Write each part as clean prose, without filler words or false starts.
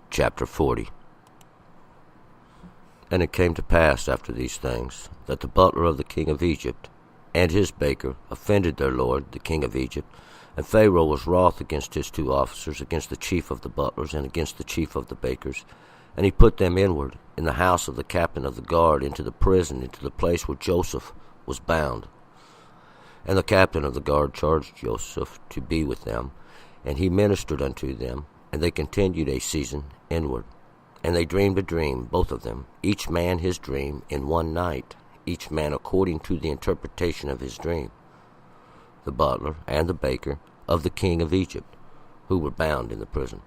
Chapter 40. And it came to pass after these things, that the butler of the king of Egypt and his baker offended their lord, the king of Egypt. And Pharaoh was wroth against his two officers, against the chief of the butlers, and against the chief of the bakers. And he put them inward, in the house of the captain of the guard, into the prison, into the place where Joseph was bound. And the captain of the guard charged Joseph to be with them, and he ministered unto them, and they continued a season inward. And they dreamed a dream, both of them, each man his dream, in one night, each man according to the interpretation of his dream, the butler and the baker of the king of Egypt, who were bound in the prison.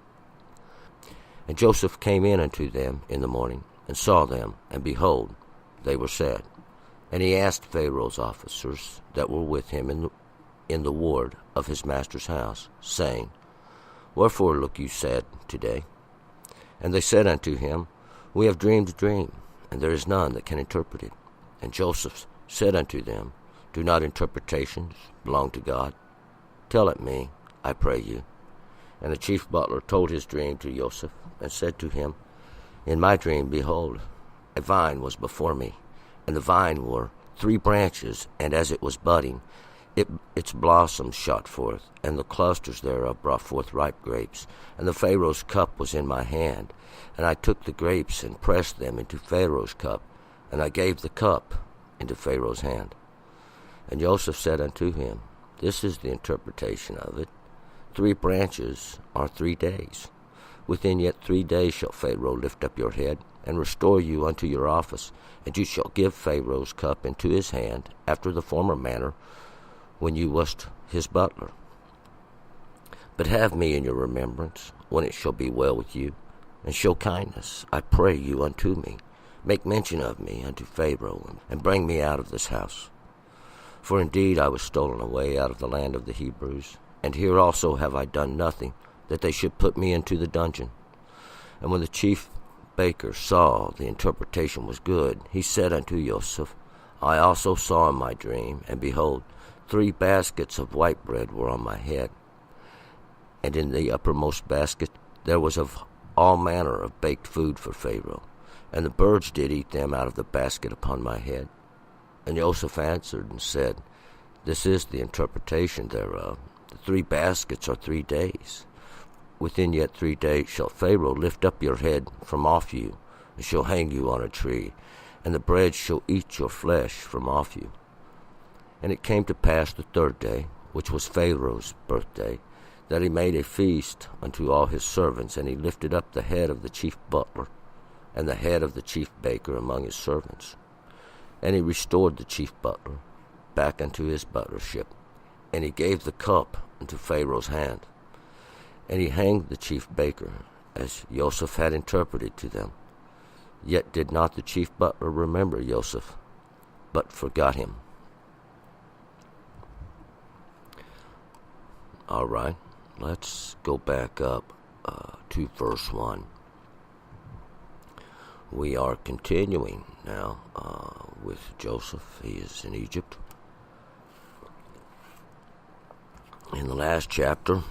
And Joseph came in unto them in the morning, and saw them, and behold, they were sad. And he asked Pharaoh's officers that were with him in the ward of his master's house, saying, Wherefore look you sad today? And they said unto him, We have dreamed a dream, and there is none that can interpret it. And Joseph said unto them, Do not interpretations belong to God? Tell it me, I pray you. And the chief butler told his dream to Joseph, and said to him, In my dream, behold, a vine was before me, and the vine were 3 branches, and as it was budding, its blossoms shot forth, and the clusters thereof brought forth ripe grapes. And the Pharaoh's cup was in my hand, and I took the grapes and pressed them into Pharaoh's cup, and I gave the cup into Pharaoh's hand. And Joseph said unto him, This is the interpretation of it. 3 branches are 3 days. Within yet 3 days shall Pharaoh lift up your head, and restore you unto your office, and you shall give Pharaoh's cup into his hand, after the former manner, when you wast his butler. But have me in your remembrance, when it shall be well with you, and show kindness, I pray you, unto me. Make mention of me unto Pharaoh, and bring me out of this house. For indeed I was stolen away out of the land of the Hebrews, and here also have I done nothing, that they should put me into the dungeon. And when the chief baker saw the interpretation was good, he said unto Joseph, I also saw in my dream, and behold, 3 baskets of white bread were on my head, and in the uppermost basket there was of all manner of baked food for Pharaoh, and the birds did eat them out of the basket upon my head. And Joseph answered and said, This is the interpretation thereof. The 3 baskets are 3 days. Within yet 3 days shall Pharaoh lift up your head from off you, and shall hang you on a tree, and the bread shall eat your flesh from off you. And it came to pass the 3rd day, which was Pharaoh's birthday, that he made a feast unto all his servants, and he lifted up the head of the chief butler, and the head of the chief baker among his servants. And he restored the chief butler back unto his butlership, and he gave the cup into Pharaoh's hand. And he hanged the chief baker, as Joseph had interpreted to them. Yet did not the chief butler remember Joseph, but forgot him. All right, let's go back up to verse 1. We are continuing now with Joseph. He is in Egypt. In the last chapter,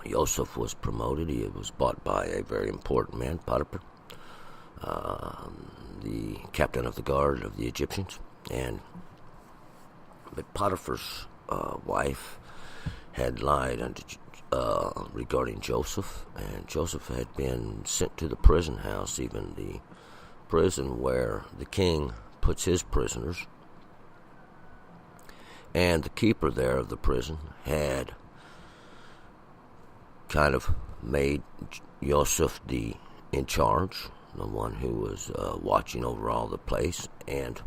Joseph was promoted. He was bought by a very important man, Potiphar, the captain of the guard of the Egyptians. But Potiphar's wife had lied regarding Joseph, and Joseph had been sent to the prison house, even the prison where the king puts his prisoners. And the keeper there of the prison had kind of made Joseph in charge, the one who was watching over all the place, and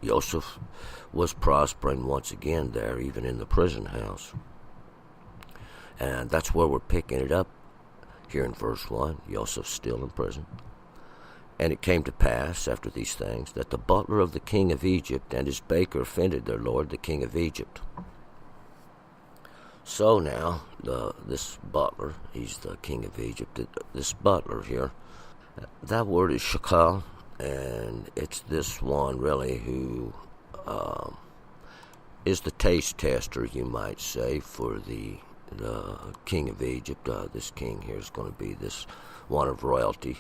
Joseph was prospering once again there, even in the prison house. And that's where we're picking it up here in verse 1. Joseph's still in prison. And it came to pass after these things, that the butler of the king of Egypt and his baker offended their lord, the king of Egypt. So now, this butler, he's the king of Egypt, this butler here, that word is shakal, and it's this one really who is the taste tester, you might say, for the the king of Egypt. This king here is going to be this one of royalty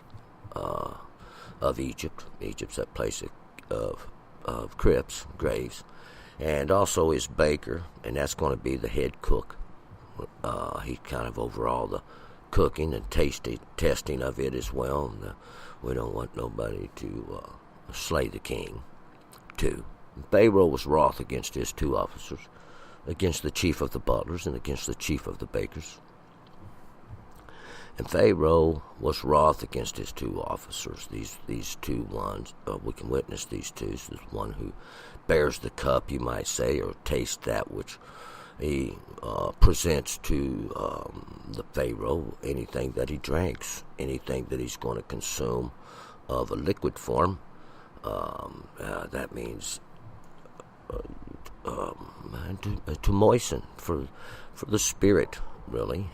of Egypt. Egypt's that place of crypts, graves, and also his baker, and that's going to be the head cook. He's kind of over all the cooking and testing of it as well. And, we don't want nobody to slay the king, too. Pharaoh was wroth against his two officers, against the chief of the butlers and against the chief of the bakers. And Pharaoh was wroth against his two officers, these two ones. We can witness these two. So there's one who bears the cup, you might say, or tastes that which he presents to the Pharaoh, anything that he drinks, anything that he's going to consume of a liquid form. That means to moisten for the spirit, really,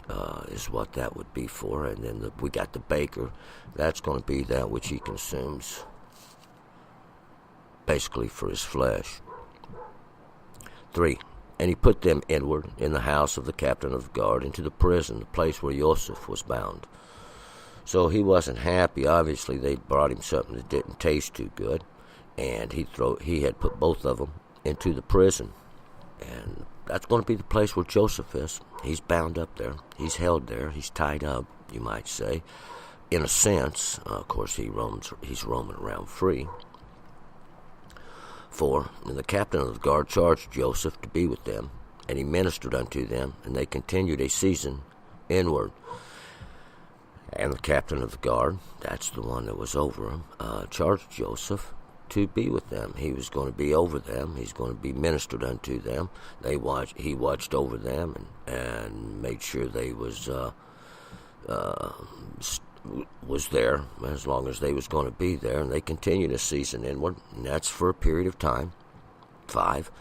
is what that would be for. And then we got the baker. That's going to be that which he consumes, basically for his flesh. 3. And he put them inward in the house of the captain of the guard into the prison, the place where Joseph was bound. So he wasn't happy. Obviously, they brought him something that didn't taste too good, and he had put both of them into the prison. And that's going to be the place where Joseph is. He's bound up there. He's held there. He's tied up, you might say. In a sense, of course, he's roaming around free. 4. And the captain of the guard charged Joseph to be with them, and he ministered unto them, and they continued a season inward. And the captain of the guard, that's the one that was over him, charged Joseph to be with them. He was going to be over them. He's going to be ministered unto them. He watched over them and made sure they was there as long as they was going to be there. And they continued a season inward, and that's for a period of time. 5.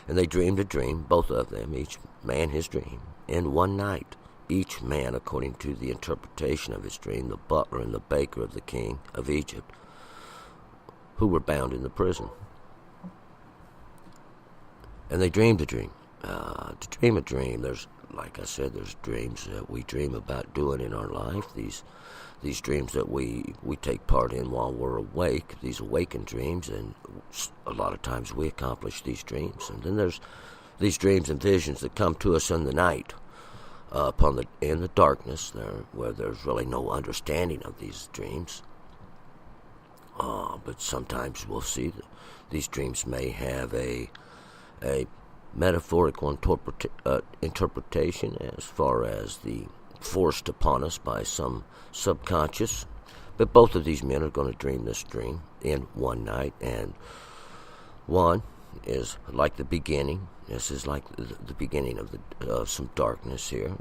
And they dreamed a dream, both of them, each man his dream, in one night. Each man according to the interpretation of his dream, the butler and the baker of the king of Egypt, who were bound in the prison. And they dreamed a dream. To dream a dream, like I said, there's dreams that we dream about doing in our life. These dreams that we take part in while we're awake, these awakened dreams, and a lot of times we accomplish these dreams. And then there's these dreams and visions that come to us in the night, in the darkness, where there's really no understanding of these dreams. But sometimes we'll see that these dreams may have a metaphorical interpretation as far as the forced upon us by some subconscious. But both of these men are going to dream this dream in one night, and one is like the beginning. This is like the beginning of some darkness here.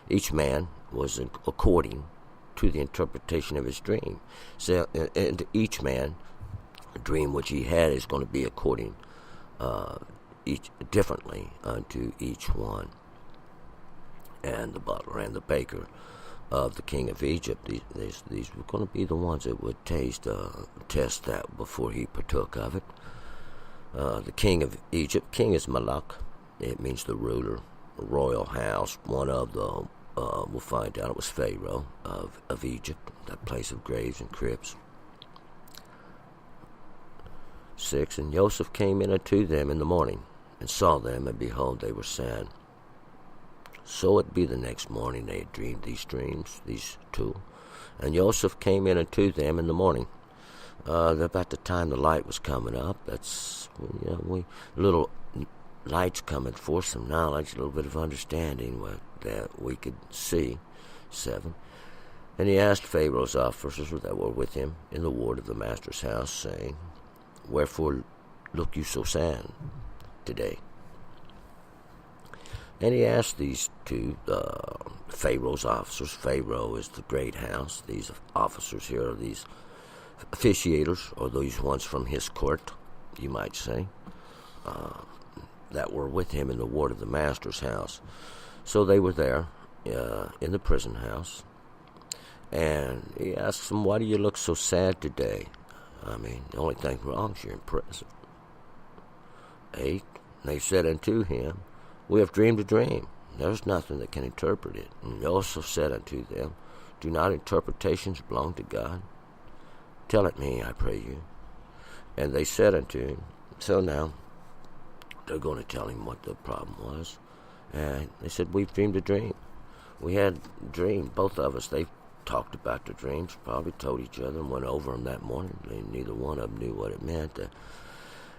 Each man was according to the interpretation of his dream. So, and each man, a dream which he had is going to be according differently unto each one. And the butler and the baker of the king of Egypt, these were going to be the ones that would test that before he partook of it. The king of Egypt, king is Malak. It means the ruler, royal house. One of the, we'll find out it was Pharaoh of Egypt, that place of graves and crypts. 6. And Joseph came in unto them in the morning, and saw them, and behold, they were sad. So it be the next morning they had dreamed these dreams, these two. And Joseph came in unto them in the morning. About the time the light was coming up, that's little light's coming forth, some knowledge, a little bit of understanding that we could see. 7. And he asked Pharaoh's officers that were with him in the ward of the master's house, saying, Wherefore look you so sad today? And he asked these two, Pharaoh's officers. Pharaoh is the great house. These officers here are these officiators, or these ones from his court, you might say, that were with him in the ward of the master's house. So they were there in the prison house, and he asks them, why do you look so sad today? I mean, the only thing wrong is you're in prison. 8, and they said unto him, we have dreamed a dream. There's nothing that can interpret it. And Joseph said unto them, Do not interpretations belong to God? Tell it me, I pray you. And they said unto him, so now they're going to tell him what the problem was. And they said, we've dreamed a dream. We had a dream, both of us. They talked about the dreams, probably told each other and went over them that morning. Neither one of them knew what it meant.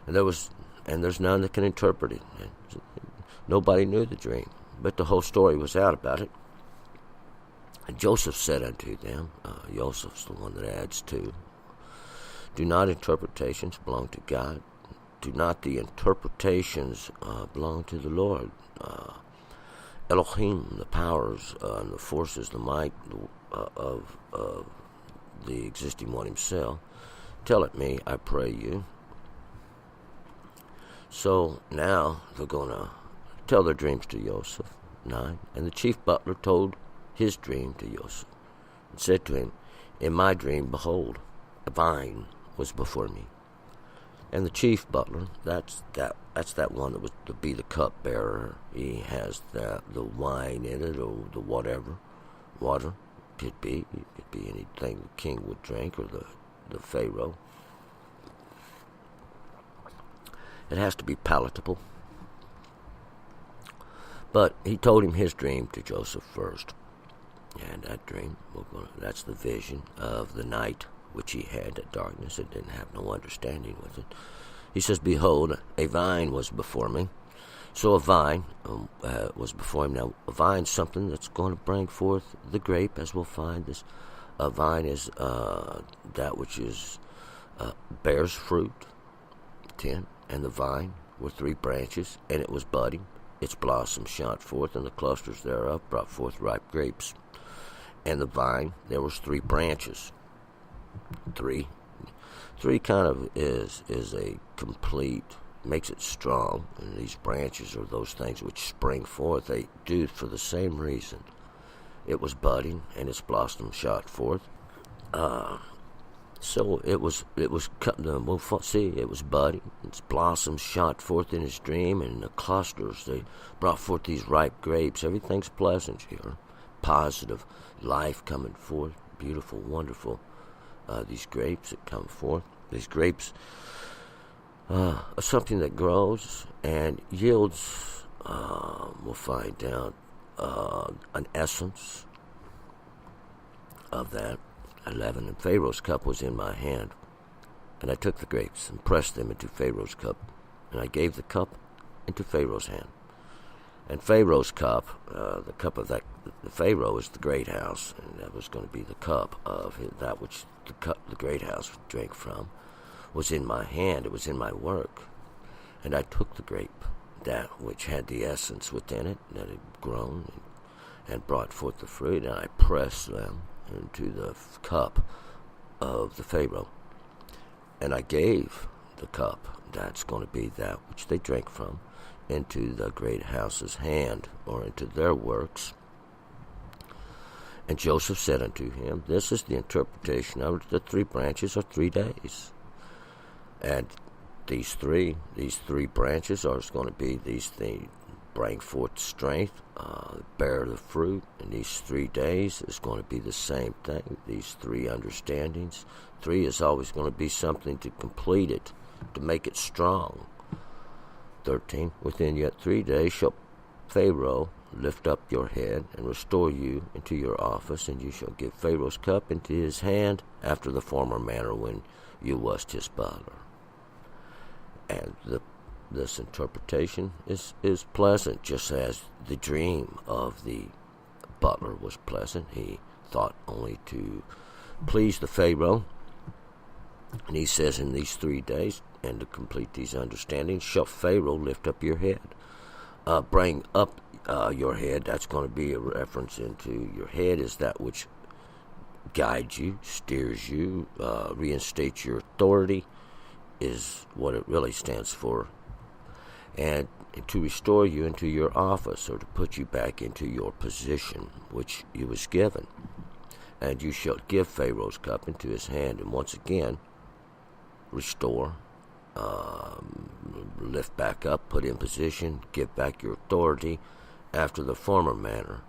And there's none that can interpret it. And nobody knew the dream, but the whole story was out about it. And Joseph said unto them, Joseph's the one that adds to, do not interpretations belong to God? Do not the interpretations belong to the Lord? Elohim, the powers and the forces, the might of the existing one himself. Tell it me, I pray you. So now they're going to tell their dreams to Joseph. 9. And the chief butler told his dream to Joseph, and said to him, in my dream, behold, a vine was before me. And the chief butler, that's that one that was to be the cupbearer. He has the wine in it, or the whatever, water. Could be anything the king would drink, or the Pharaoh. It has to be palatable. But he told him his dream to Joseph first. And that dream, that's the vision of the night which he had, that darkness. It didn't have no understanding with it. He says, behold, a vine was before me. So a vine was before him. Now, a vine's something that's going to bring forth the grape, as we'll find. This a vine is that which is bears fruit. 10. And the vine were 3 branches, and it was budding. Its blossoms shot forth, and the clusters thereof brought forth ripe grapes. And the vine, there was 3 branches. 3 kind of is a complete, makes it strong. And these branches are those things which spring forth. They do for the same reason. It was budding, and its blossoms shot forth. So it was we'll see, it was budding. Its blossoms shot forth in his dream, and the clusters, they brought forth these ripe grapes. Everything's pleasant here. Positive life coming forth. Beautiful, wonderful. These grapes that come forth. These grapes are something that grows and yields, we'll find out, an essence of that. 11. And Pharaoh's cup was in my hand, and I took the grapes and pressed them into Pharaoh's cup, and I gave the cup into Pharaoh's hand. And Pharaoh's cup, the cup of the Pharaoh is the great house, and that was going to be the cup of that which the great house drank from, was in my hand. It was in my work. And I took the grape, that which had the essence within it, that had grown and brought forth the fruit, and I pressed them into the cup of the Pharaoh. And I gave the cup, that's going to be that which they drank from, into the great house's hand, or into their works. And Joseph said unto him, this is the interpretation of the 3 branches are 3 days. And these three branches are going to be these things, bring forth strength, bear the fruit. And these 3 days is going to be the same thing. These 3 understandings. 3 is always going to be something to complete it, to make it strong. 13. Within yet 3 days shall Pharaoh lift up your head and restore you into your office, and you shall give Pharaoh's cup into his hand after the former manner when you wast his butler. And this interpretation is pleasant, just as the dream of the butler was pleasant. He thought only to please the Pharaoh. And he says, in these 3 days, and to complete these understandings, shall Pharaoh lift up your head. Bring up your head. That's going to be a reference into your head is that which guides you, steers you, reinstates your authority, is what it really stands for. And to restore you into your office, or to put you back into your position which you was given. And you shall give Pharaoh's cup into his hand, and once again restore, lift back up, put in position, give back your authority, after the former manner,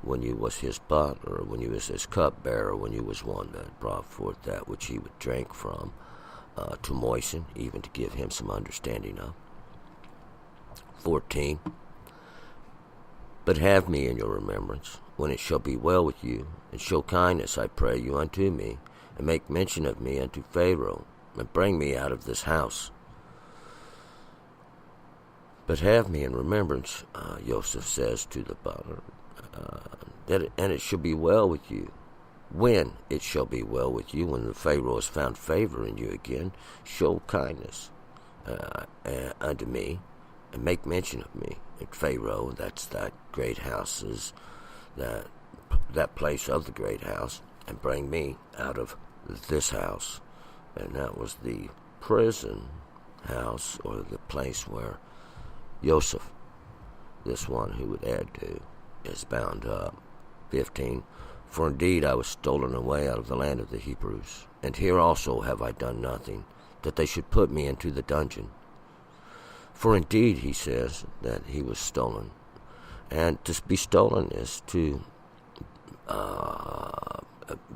when you was his butler, when you was his cupbearer, when you was one that brought forth that which he would drink from, to moisten, even to give him some understanding of. 14. But have me in your remembrance, when it shall be well with you, and show kindness, I pray you, unto me, and make mention of me unto Pharaoh, and bring me out of this house. But have me in remembrance, Joseph says to the butler, and it shall be well with you. When it shall be well with you, when the Pharaoh has found favor in you again, show kindness unto me, and make mention of me. And Pharaoh, that's that great houses, that place of the great house, and bring me out of this house. And that was the prison house, or the place where Joseph, this one who would add to, is bound up. 15. For indeed I was stolen away out of the land of the Hebrews, and here also have I done nothing, that they should put me into the dungeon. For indeed, he says, that he was stolen. And to be stolen is to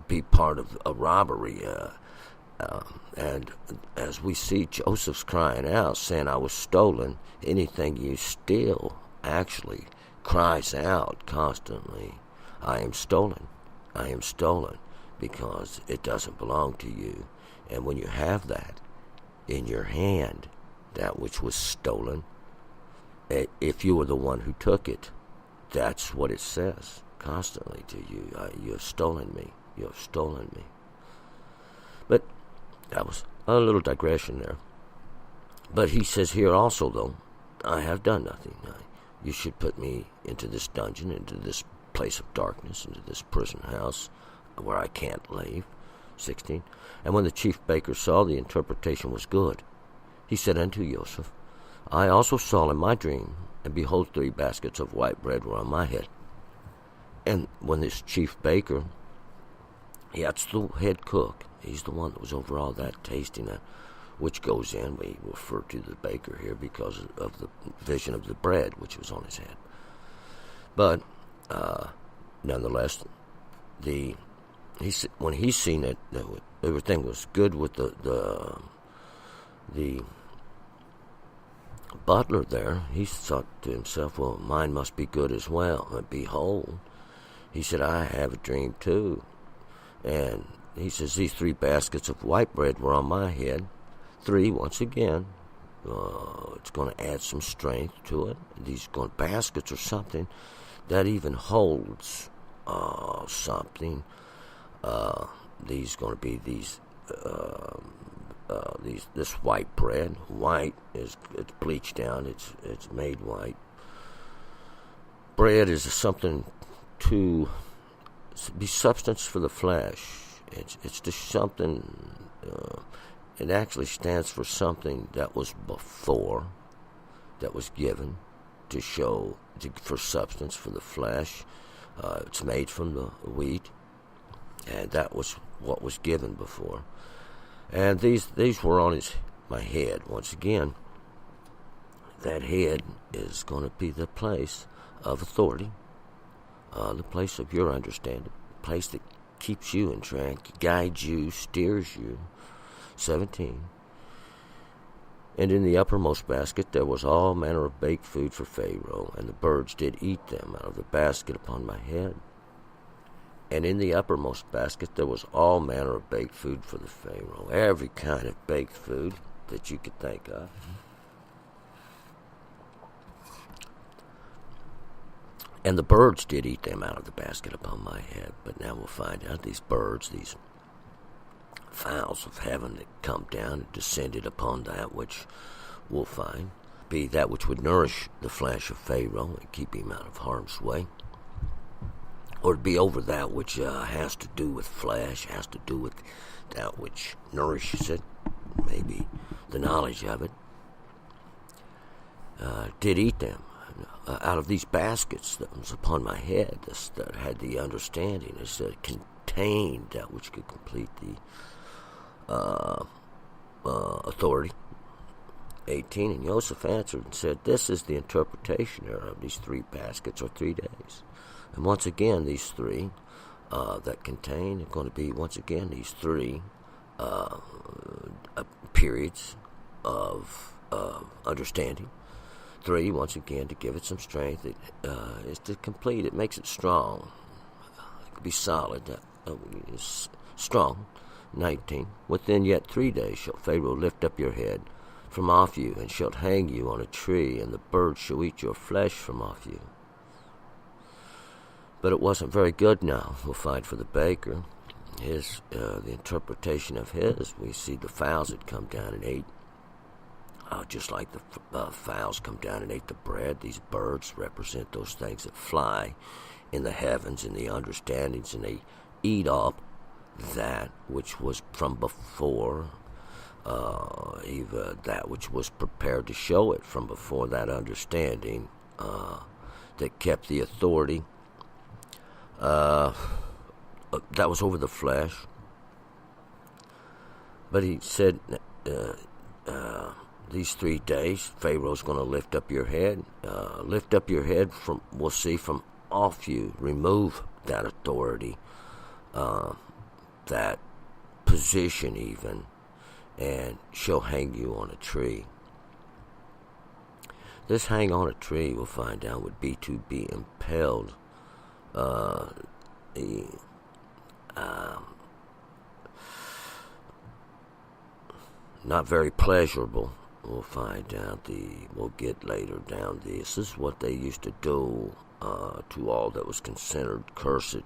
be part of a robbery. And as we see Joseph's crying out, saying, I was stolen, anything you steal actually cries out constantly, I am stolen. I am stolen, because it doesn't belong to you. And when you have that in your hand, that which was stolen, if you were the one who took it, that's what it says constantly to you. You have stolen me. You have stolen me. But that was a little digression there. But he says here also, though, I have done nothing. You should put me into this dungeon, into this place of darkness, into this prison house where I can't leave. 16. And when the chief baker saw the interpretation was good, he said unto Joseph, I also saw in my dream, and behold, 3 baskets of white bread were on my head. And when this chief baker, that's the head cook, he's the one that was over all that, tasting that, which goes in, we refer to the baker here because of the vision of the bread which was on his head. But nonetheless, when he's seen it, everything was good with the butler there. He thought to himself, well, mine must be good as well. And behold, he said, I have a dream too. And he says, these 3 baskets of white bread were on my head. 3, once again, it's going to add some strength to it. These baskets are something that even holds something. These going to be this white bread. White it's bleached down. It's made white. Bread is something to be substance for the flesh. It's just something. It actually stands for something that was before, that was given to show for substance for the flesh. It's made from the wheat, and that was what was given before. And these were on my head. Once again, that head is going to be the place of authority, the place of your understanding, the place that keeps you in track, guides you, steers you. 17. And in the uppermost basket there was all manner of baked food for Pharaoh, and the birds did eat them out of the basket upon my head. And in the uppermost basket there was all manner of baked food for the Pharaoh, every kind of baked food that you could think of. And the birds did eat them out of the basket upon my head. But now we'll find out these birds, these fowls of heaven that come down and descended upon that which we'll find be that which would nourish the flesh of Pharaoh and keep him out of harm's way, or to be over that which has to do with flesh, has to do with that which nourishes it, maybe the knowledge of it, did eat them out of these baskets that was upon my head, that had the understanding, that contained that which could complete the authority 18, and Joseph answered and said, "This is the interpretation of these 3 baskets or 3 days." And once again, these 3 that contain are going to be, once again, these 3 periods of understanding. 3, once again, to give it some strength. It is to complete. It makes it strong. It could be solid. Strong. 19. Within yet 3 days shall Pharaoh lift up your head from off you, and shall hang you on a tree, and the birds shall eat your flesh from off you. But it wasn't very good now, we'll find, for the baker. The interpretation of his, we see the fowls that come down and ate. Just like the fowls come down and ate the bread, these birds represent those things that fly in the heavens, in the understandings, and they eat up that which was from before, even that which was prepared to show it from before, that understanding that kept the authority. That was over the flesh. But he said, these 3 days, Pharaoh's going to lift up your head. Lift up your head from, we'll see, from off you. Remove that authority, that position even, and she'll hang you on a tree. This hang on a tree, we'll find out, would be to be impaled. Not very pleasurable. We'll find out. We'll get later down. This is what they used to do to all that was considered cursed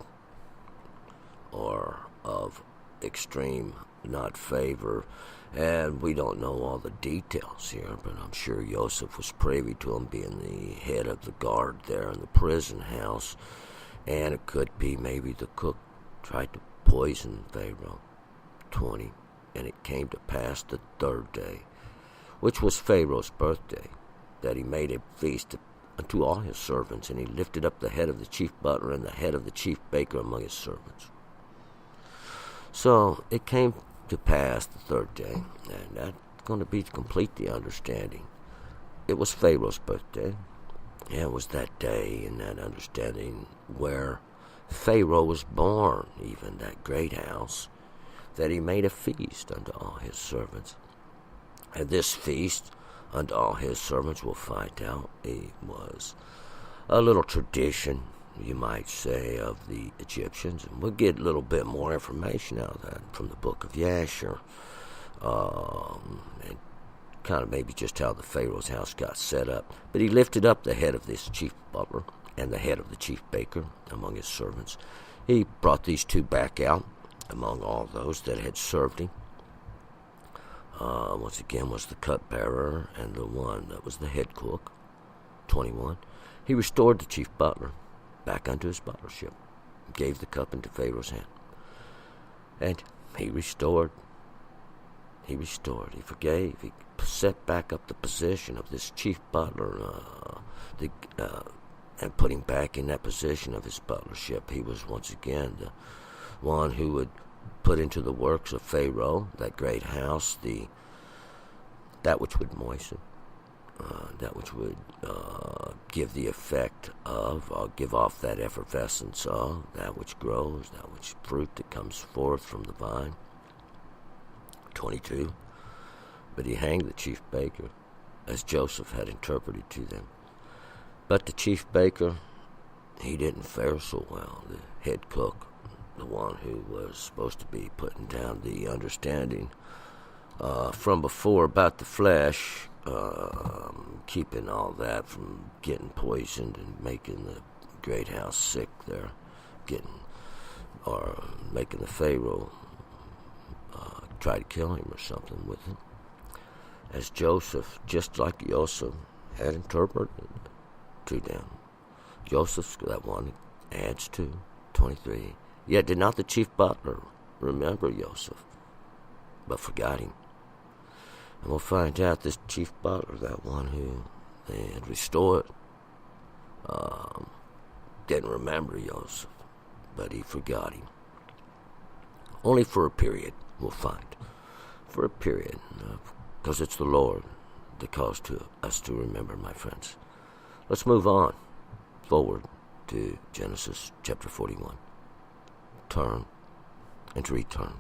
or of extreme not favor. And we don't know all the details here, but I'm sure Joseph was privy to him being the head of the guard there in the prison house. And it could be maybe the cook tried to poison Pharaoh. 20. And it came to pass the 3rd day, which was Pharaoh's birthday, that he made a feast unto all his servants, and he lifted up the head of the chief butler and the head of the chief baker among his servants. So it came to pass the 3rd day, and that's going to be to complete the understanding. It was Pharaoh's birthday, and it was that day and that understanding where Pharaoh was born, even that great house, that he made a feast unto all his servants. And this feast unto all his servants, we'll find out, it was a little tradition, you might say, of the Egyptians. And we'll get a little bit more information out of that from the book of Yasher. And kind of maybe just how the Pharaoh's house got set up. But he lifted up the head of this chief butler and the head of the chief baker among his servants. He brought these 2 back out among all those that had served him. Once again was the cupbearer and the one that was the head cook. 21. He restored the chief butler back unto his butlership, gave the cup into Pharaoh's hand. And he restored, he forgave, he set back up the position of this chief butler, and put him back in that position of his butlership. He was once again the one who would put into the works of Pharaoh, that great house, that which would moisten, that which would give the effect of, give off that effervescence of, that which grows, that which fruit that comes forth from the vine. 22. But he hanged the chief baker, as Joseph had interpreted to them. But the chief baker, he didn't fare so well. The head cook, the one who was supposed to be putting down the understanding from before about the flesh, keeping all that from getting poisoned and making the great house sick there, making the Pharaoh try to kill him or something with him. As Joseph, just like Joseph had interpreted to them. Joseph's that one adds to 23. Yet did not the chief butler remember Joseph, but forgot him. And we'll find out this chief butler, that one who they had restored, didn't remember Joseph, but he forgot him. Only for a period, we'll find. For a period, because it's the Lord the cause to us to remember, my friends. Let's move on forward to Genesis chapter 41. Turn and return.